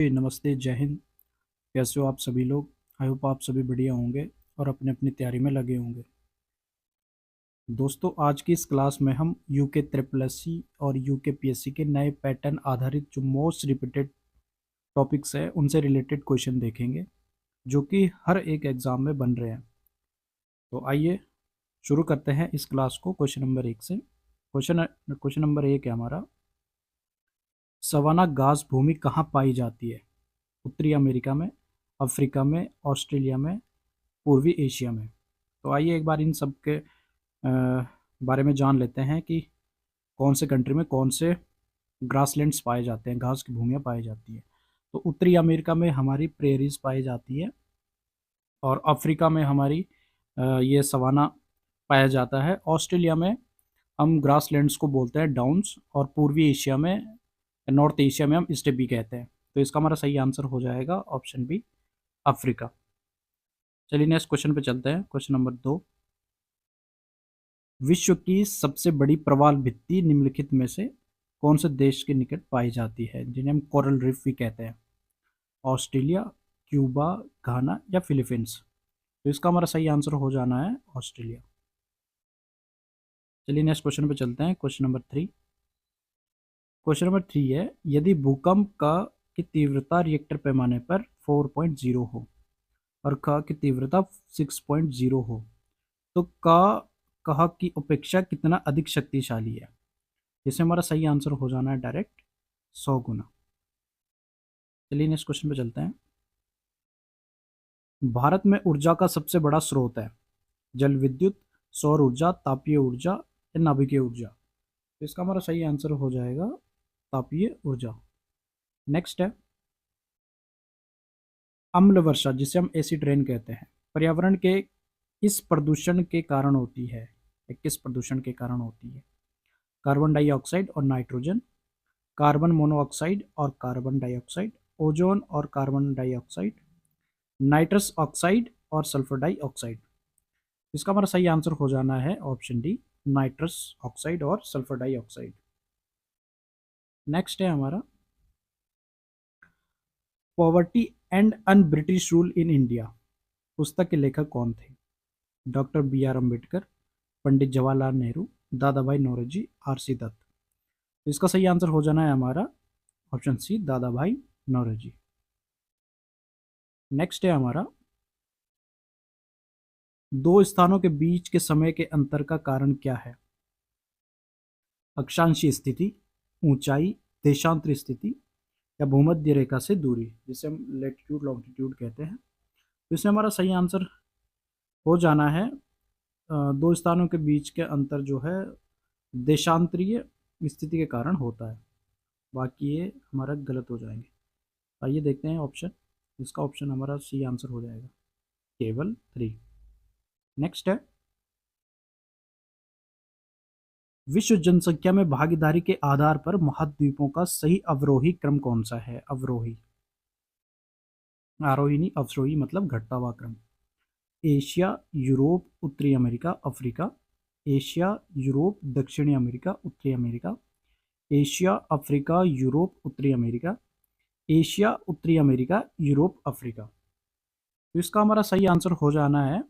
जी, नमस्ते, जय हिंद। कैसे हो आप सभी लोग? आई होप आप सभी बढ़िया होंगे और अपनी अपनी तैयारी में लगे होंगे। दोस्तों, आज की इस क्लास में हम यूके ट्रिपल एससी और यूके पीएससी के नए पैटर्न आधारित जो मोस्ट रिपीटेड टॉपिक्स है उनसे रिलेटेड क्वेश्चन देखेंगे, जो कि हर एक एग्जाम में बन रहे हैं। तो आइए शुरू करते हैं इस क्लास को क्वेश्चन नंबर 1 से। क्वेश्चन नंबर 1 है हमारा, सवाना घास भूमि कहाँ पाई जाती है? उत्तरी अमेरिका में, अफ्रीका में, ऑस्ट्रेलिया में, पूर्वी एशिया में। तो आइए एक बार इन सब के बारे में जान लेते हैं कि कौन से कंट्री में कौन से ग्रासलैंड्स पाए जाते हैं, घास की भूमियाँ पाई जाती हैं। तो उत्तरी अमेरिका में हमारी प्रेरीज पाई जाती है, और अफ्रीका में हमारी ये सवाना पाया जाता है। ऑस्ट्रेलिया में हम ग्रासलैंड्स को बोलते हैं डाउन्स, और पूर्वी एशिया में, नॉर्थ एशिया में हम स्टेपी कहते हैं। तो इसका हमारा सही आंसर हो जाएगा ऑप्शन बी, अफ्रीका। चलिए नेक्स्ट क्वेश्चन पे चलते हैं। क्वेश्चन नंबर 2, विश्व की सबसे बड़ी प्रवाल भित्ति निम्नलिखित में से कौन से देश के निकट पाई जाती है, जिन्हें हम कोरल रीफ भी कहते हैं? ऑस्ट्रेलिया, क्यूबा, घाना या फिलीपींस? तो इसका हमारा सही आंसर हो जाना है ऑस्ट्रेलिया। चलिए नेक्स्ट क्वेश्चन पे चलते हैं। क्वेश्चन नंबर 3, क्वेश्चन नंबर 3 है, यदि भूकंप का की तीव्रता रिएक्टर पैमाने पर 4.0 हो और का की तीव्रता 6.0 हो, तो का कहा की अपेक्षा कितना अधिक शक्तिशाली है? जिससे हमारा सही आंसर हो जाना है डायरेक्ट 100 गुना। चलिए नेक्स्ट क्वेश्चन पे चलते हैं। भारत में ऊर्जा का सबसे बड़ा स्रोत है, जल विद्युत, सौर ऊर्जा, तापीय ऊर्जा या नाभिकीय ऊर्जा? तो इसका हमारा सही आंसर हो जाएगा तापीय ऊर्जा। नेक्स्ट है, अम्ल वर्षा जिसे हम एसिड रेन कहते हैं, पर्यावरण के इस प्रदूषण के कारण होती है, या किस प्रदूषण के कारण होती है? कार्बन डाइऑक्साइड और नाइट्रोजन, कार्बन मोनोऑक्साइड और कार्बन डाइऑक्साइड, ओजोन और कार्बन डाइऑक्साइड, नाइट्रस ऑक्साइड और सल्फर डाइऑक्साइड? इसका हमारा सही आंसर हो जाना है ऑप्शन डी, नाइट्रस ऑक्साइड और सल्फर डाइऑक्साइड। नेक्स्ट है हमारा, poverty and un British rule in India पुस्तक के लेखक कौन थे? Doctor B are Ambedkar, Pandit Jawaharlal Nehru, दादा भाई नौरोजी, आर सी दत्त? तो इसका सही आंसर हो जाना है हमारा ऑप्शन सी, दादा भाई नौरोजी। नेक्स्ट है हमारा, दो स्थानों के बीच के समय के अंतर का कारण क्या है? अक्षांशीय स्थिति, ऊंचाई, देशांतरी स्थिति या भूमध्य रेखा से दूरी, जिसे हम लेटीट्यूड लॉन्गिट्यूड कहते हैं? तो इसमें हमारा सही आंसर हो जाना है दो स्थानों के बीच के अंतर जो है देशांतरीय स्थिति के कारण होता है। बाकी ये हमारा गलत हो जाएंगे। आइए देखते हैं ऑप्शन, इसका ऑप्शन हमारा सी आंसर हो जाएगा, केवल 3। नेक्स्ट है, विश्व जनसंख्या में भागीदारी के आधार पर महाद्वीपों का सही अवरोही क्रम कौन सा है? अवरोही, आरोही नहीं, अवरोही मतलब घटता हुआ क्रम। एशिया, यूरोप, उत्तरी अमेरिका, अफ्रीका। एशिया, यूरोप, दक्षिणी अमेरिका, उत्तरी अमेरिका। एशिया, अफ्रीका, यूरोप, उत्तरी अमेरिका। एशिया, उत्तरी अमेरिका, यूरोप, अफ्रीका? तो इसका हमारा सही आंसर हो जाना है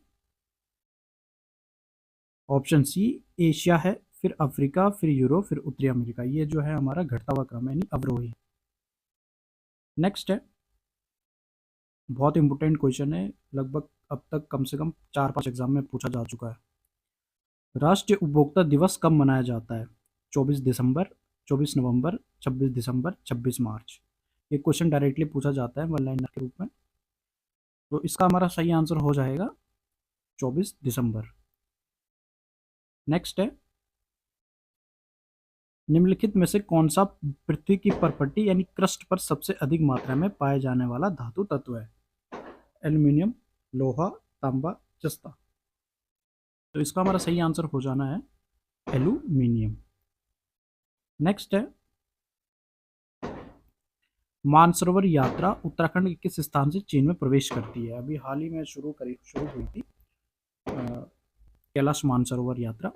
ऑप्शन सी, एशिया है, फिर अफ्रीका, फिर यूरोप, फिर उत्तरी अमेरिका। ये जो है हमारा घटता हुआ क्रम है, यानी अवरोही। नेक्स्ट है, बहुत इंपॉर्टेंट क्वेश्चन है, लगभग अब तक कम से कम 4-5 एग्जाम में पूछा जा चुका है। राष्ट्रीय उपभोक्ता दिवस कब मनाया जाता है? 24 दिसंबर, 24 नवंबर, 26 दिसंबर, 26 मार्च? ये क्वेश्चन डायरेक्टली पूछा जाता है वन लाइनर के रूप में। तो इसका हमारा सही आंसर हो जाएगा 24 दिसंबर। नेक्स्ट है, निम्नलिखित में से कौन सा पृथ्वी की परपट्टी यानी क्रस्ट पर सबसे अधिक मात्रा में पाए जाने वाला धातु तत्व है? एल्यूमिनियम, लोहा, तांबा, जस्ता? तो इसका हमारा सही आंसर हो जाना है एल्यूमिनियम। नेक्स्ट है, मानसरोवर यात्रा उत्तराखंड के किस स्थान से चीन में प्रवेश करती है? अभी हाल ही में शुरू हुई थी कैलाश मानसरोवर यात्रा।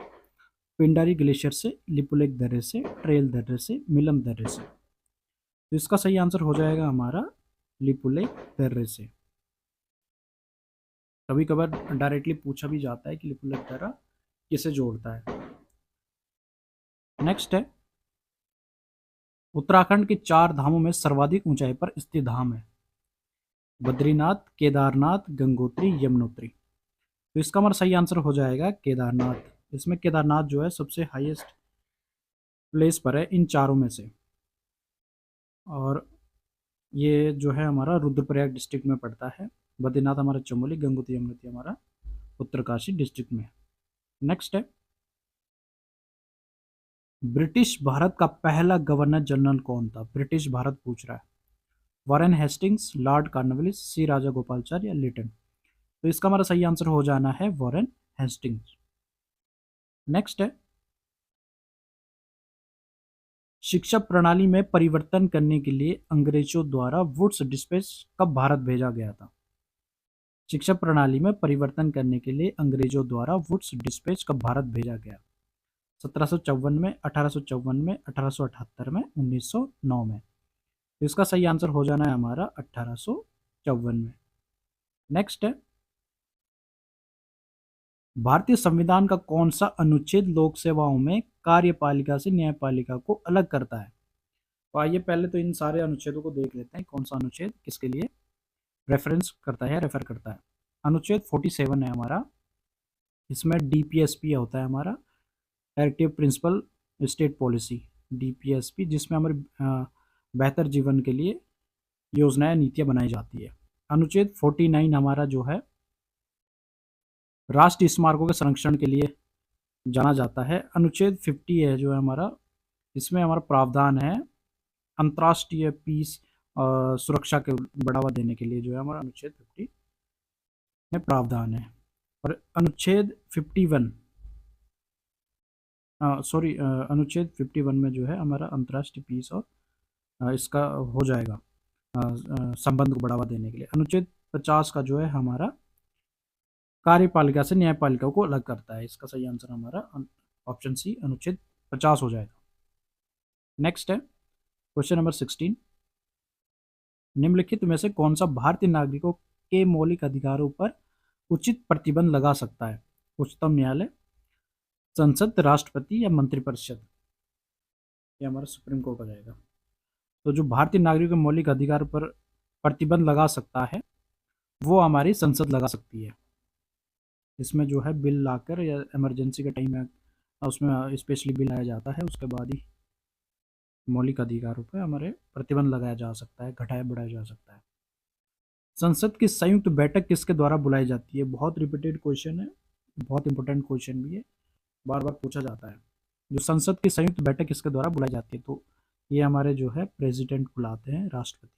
पिंडारी ग्लेशियर से, लिपुलेख दर्रे से, ट्रेल दर्रे से, मिलम दर्रे से? तो इसका सही आंसर हो जाएगा हमारा लिपुले दर्रे से। कभी कभार डायरेक्टली पूछा भी जाता है कि लिपुले दर्रा किसे जोड़ता है। नेक्स्ट है, उत्तराखंड के 4 धामों में सर्वाधिक ऊंचाई पर स्थित धाम है। बद्रीनाथ, केदारनाथ, गंगोत्री, यमुनोत्री। तो इसका हमारा सही आंसर हो जाएगा केदारनाथ। इसमें केदारनाथ जो है सबसे हाईएस्ट प्लेस पर है इन चारों में से। और ये जो है हमारा रुद्रप्रयाग डिस्ट्रिक्ट में पड़ता है। बद्रीनाथ हमारा चमोली, गंगोत्री यमुनोत्री हमारा उत्तरकाशी डिस्ट्रिक्ट में। नेक्स्ट है, ब्रिटिश भारत का पहला गवर्नर जनरल कौन था? ब्रिटिश भारत पूछ रहा है। वॉरेन हेस्टिंग्स, लॉर्ड कॉर्नवालिस, सी राजा गोपालचारी या लिटन। तो इसका हमारा सही आंसर हो जाना है वॉरेन हेस्टिंग्स। नेक्स्ट है, शिक्षा प्रणाली में परिवर्तन करने के लिए अंग्रेजों द्वारा वुड्स डिस्पैच कब भारत भेजा गया था? शिक्षा प्रणाली में परिवर्तन करने के लिए अंग्रेजों द्वारा वुड्स डिस्पैच कब भारत भेजा गया? 1754 में, 1854 में, 1878 में, 1909 में। तो इसका सही आंसर हो जाना है हमारा 1854 में। नेक्स्ट है, भारतीय संविधान का कौन सा अनुच्छेद लोक सेवाओं में कार्यपालिका से न्यायपालिका को अलग करता है? तो आइए पहले तो इन सारे अनुच्छेदों को देख लेते हैं, कौन सा अनुच्छेद किसके लिए रेफरेंस करता है, रेफर करता है। अनुच्छेद 47 है हमारा। इसमें डीपीएसपी होता है हमारा, directive principle state policy, DPSP, जिसमें हमारे बेहतर जीवन के लिए योजनाएं नीतियां बनाई जाती है। अनुच्छेद 49 हमारा जो है राष्ट्रीय स्मारकों के संरक्षण के लिए जाना जाता है। अनुच्छेद 50 है जो है हमारा, इसमें हमारा प्रावधान है अंतर्राष्ट्रीय पीस सुरक्षा के बढ़ावा देने के लिए जो है हमारा अनुच्छेद 50 में प्रावधान है। और अनुच्छेद 51 अनुच्छेद 51 में जो है हमारा अंतर्राष्ट्रीय पीस और इसका हो जाएगा संबंध को बढ़ावा देने के लिए। अनुच्छेद 50 का जो है हमारा कार्यपालिका से न्यायपालिका को अलग करता है। इसका सही आंसर हमारा ऑप्शन सी अनुच्छेद 50 हो जाएगा। नेक्स्ट है क्वेश्चन नंबर 16, निम्नलिखित में से कौन सा भारतीय नागरिकों के मौलिक अधिकारों पर उचित प्रतिबंध लगा सकता है? उच्चतम न्यायालय, संसद, राष्ट्रपति या मंत्रिपरिषद? ये हमारा सुप्रीम कोर्ट हो जाएगा। तो जो भारतीय नागरिकों के मौलिक अधिकार पर प्रतिबंध लगा सकता है वो हमारी संसद लगा सकती है। इसमें जो है बिल लाकर या इमरजेंसी के टाइम में उसमें स्पेशली बिल आया जाता है, उसके बाद ही मौलिक अधिकारों पर हमारे प्रतिबंध लगाया जा सकता है, घटाया बढ़ाया जा सकता है। संसद की संयुक्त बैठक किसके द्वारा बुलाई जाती है? बहुत रिपीटेड क्वेश्चन है, बहुत इंपॉर्टेंट क्वेश्चन भी है, बार बार पूछा जाता है। जो संसद की संयुक्त बैठक किसके द्वारा बुलाई जाती है? तो ये हमारे जो है प्रेसिडेंट बुलाते हैं, राष्ट्रपति।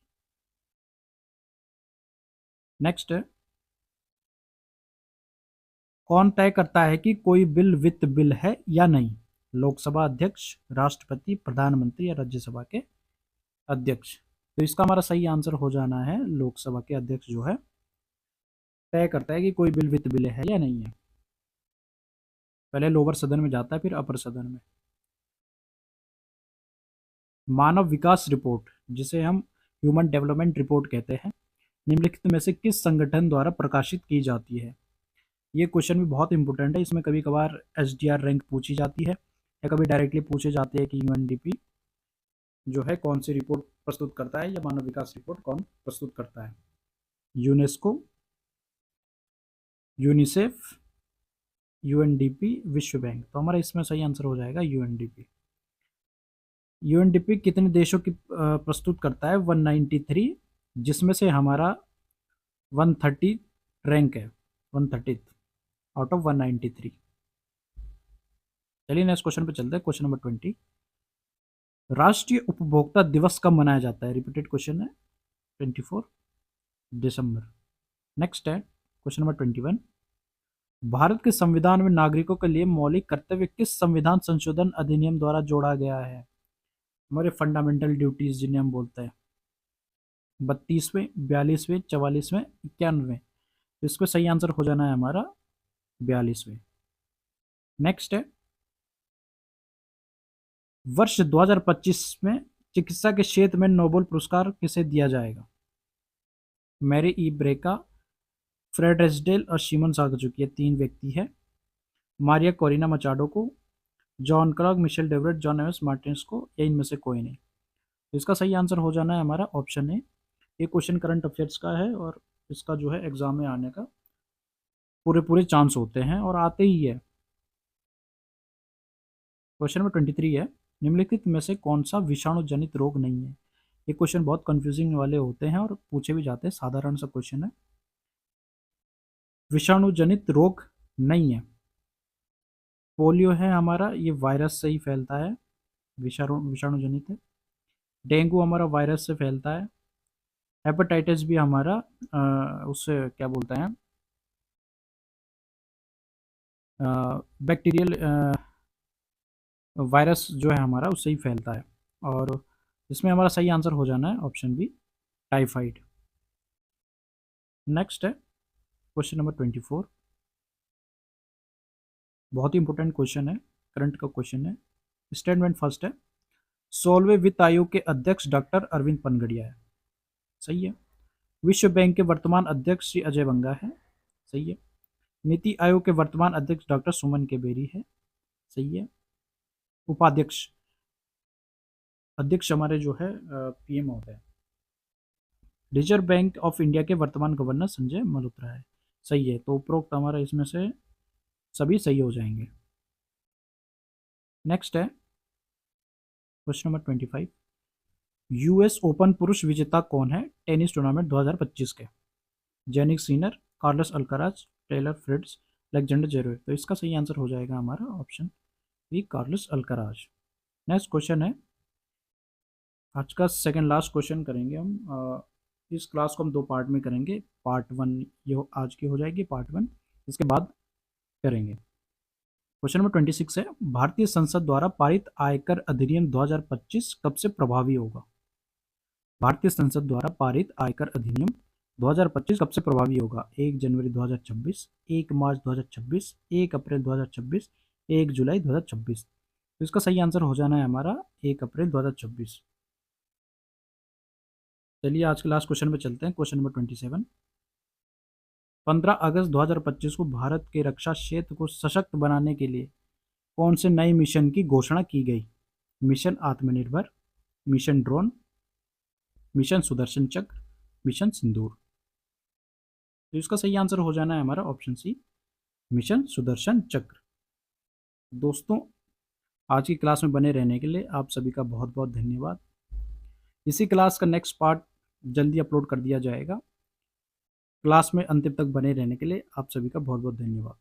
नेक्स्ट है, कौन तय करता है कि कोई बिल वित्त बिल है या नहीं? लोकसभा अध्यक्ष, राष्ट्रपति, प्रधानमंत्री या राज्यसभा के अध्यक्ष? तो इसका हमारा सही आंसर हो जाना है लोकसभा के अध्यक्ष जो है तय करता है कि कोई बिल वित्त बिल है या नहीं है। पहले लोअर सदन में जाता है, फिर अपर सदन में। मानव विकास रिपोर्ट, जिसे हम ह्यूमन डेवलपमेंट रिपोर्ट कहते हैं, निम्नलिखित में से किस संगठन द्वारा प्रकाशित की जाती है? ये क्वेश्चन भी बहुत इंपॉर्टेंट है। इसमें कभी कभार एसडीआर रैंक पूछी जाती है या कभी डायरेक्टली पूछे जाते हैं कि यूएनडीपी जो है कौन सी रिपोर्ट प्रस्तुत करता है या मानव विकास रिपोर्ट कौन प्रस्तुत करता है? यूनेस्को, यूनिसेफ, यूएनडीपी, विश्व बैंक। तो हमारा इसमें सही आंसर हो जाएगा यूएनडीपी। यूएनडीपी कितने देशों की प्रस्तुत करता है? 193, जिसमें से हमारा 130 रैंक है, 130 आउट ऑफ 193। चलिए नेक्स्ट क्वेश्चन पे चलते हैं। क्वेश्चन नंबर 20, राष्ट्रीय उपभोक्ता दिवस कब मनाया जाता है? रिपीटेड क्वेश्चन है, 24 दिसंबर। नेक्स्ट है क्वेश्चन नंबर 21, भारत के संविधान में नागरिकों के लिए मौलिक कर्तव्य किस संविधान संशोधन अधिनियम द्वारा जोड़ा गया है? हमारे फंडामेंटल ड्यूटीज जिन्हें हम बोलते हैं, 32वें, 42वें, 44वें, 91वें। तो इसको सही आंसर हो जाना है हमारा 42वें। नेक्स्ट है, वर्ष 2025 में चिकित्सा के क्षेत्र में नोबेल पुरस्कार किसे दिया जाएगा? मैरी ई ब्रेका, फ्रेड रेसडेल और शिमन साकाजुकी, ये 3 व्यक्ति हैं। मारिया कोरिना मचाडो को, John Clarke, Michel Devoret, John MS Martinis को, या इनमें से कोई नहीं। तो इसका सही आंसर हो जाना है हमारा ऑप्शन ए। ये क्वेश्चन करंट अफेयर्स का है और इसका जो है एग्जाम में आने का पूरे पूरे चांस होते हैं और आते ही है। क्वेश्चन नंबर 23 है, निम्नलिखित में से कौन सा विषाणु जनित रोग नहीं है। ये क्वेश्चन बहुत कंफ्यूजिंग वाले होते हैं और पूछे भी जाते हैं, साधारण सा क्वेश्चन है। विषाणु जनित रोग नहीं है। पोलियो है हमारा, ये वायरस से ही फैलता है, विषाणु विषाणु जनित है। डेंगू हमारा वायरस से फैलता है। हेपेटाइटिस भी हमारा उससे क्या बोलते हैं, बैक्टीरियल वायरस जो है हमारा उससे ही फैलता है। और इसमें हमारा सही आंसर हो जाना है ऑप्शन बी, टाइफाइड। नेक्स्ट है क्वेश्चन नंबर 24, बहुत ही इंपॉर्टेंट क्वेश्चन है, करंट का क्वेश्चन है। स्टेटमेंट फर्स्ट है, 16वें वित्त आयोग के अध्यक्ष डॉक्टर अरविंद पनगड़िया है। सही है। विश्व बैंक के वर्तमान अध्यक्ष श्री अजय बंगा है। सही है। नीति आयोग के वर्तमान अध्यक्ष डॉक्टर सुमन के बेरी है। सही है। उपाध्यक्ष, अध्यक्ष हमारे जो है पीएम होते हैं। रिजर्व बैंक ऑफ इंडिया के वर्तमान गवर्नर संजय मल्होत्रा है। सही है। तो उपरोक्त हमारा इसमें से सभी सही हो जाएंगे। नेक्स्ट है क्वेश्चन नंबर 25, यूएस ओपन पुरुष विजेता कौन है टेनिस टूर्नामेंट 2025 के। Jannik Sinner, Carlos Alcaraz, Taylor Fritz, Alexander Zverev. तो इसका सही आंसर हो जाएगा हमारा option B, Carlos Alcaraz. Next question है, आज का सेकंड लास्ट क्वेश्चन करेंगे हम। इस क्लास को हम 2 पार्ट में करेंगे। पार्ट 1 ये आज की हो जाएगी, पार्ट 1 इसके बाद करेंगे। क्वेश्चन नंबर 26 है, भारतीय संसद द्वारा पारित आयकर अधिनियम 2025 कब से प्रभावी होगा। भारतीय संसद द्वारा पारित आयकर अधिनियम 2025 कब से प्रभावी होगा। 1 जनवरी 2026, 1 मार्च 2026, 1 अप्रैल 2026, 1 जुलाई 2026। तो इसका सही आंसर हो जाना है हमारा 1 अप्रैल 2026। चलिए आज के लास्ट क्वेश्चन पे चलते हैं। क्वेश्चन नंबर 27, 15 अगस्त 2025 को भारत के रक्षा क्षेत्र को सशक्त बनाने के लिए कौन से नए मिशन की घोषणा की गई। मिशन आत्मनिर्भर, मिशन ड्रोन, मिशन सुदर्शन चक्र, मिशन सिंदूर। तो इसका सही आंसर हो जाना है हमारा ऑप्शन सी, मिशन सुदर्शन चक्र। दोस्तों, आज की क्लास में बने रहने के लिए आप सभी का बहुत बहुत धन्यवाद। इसी क्लास का नेक्स्ट पार्ट जल्दी अपलोड कर दिया जाएगा। क्लास में अंतिम तक बने रहने के लिए आप सभी का बहुत बहुत धन्यवाद।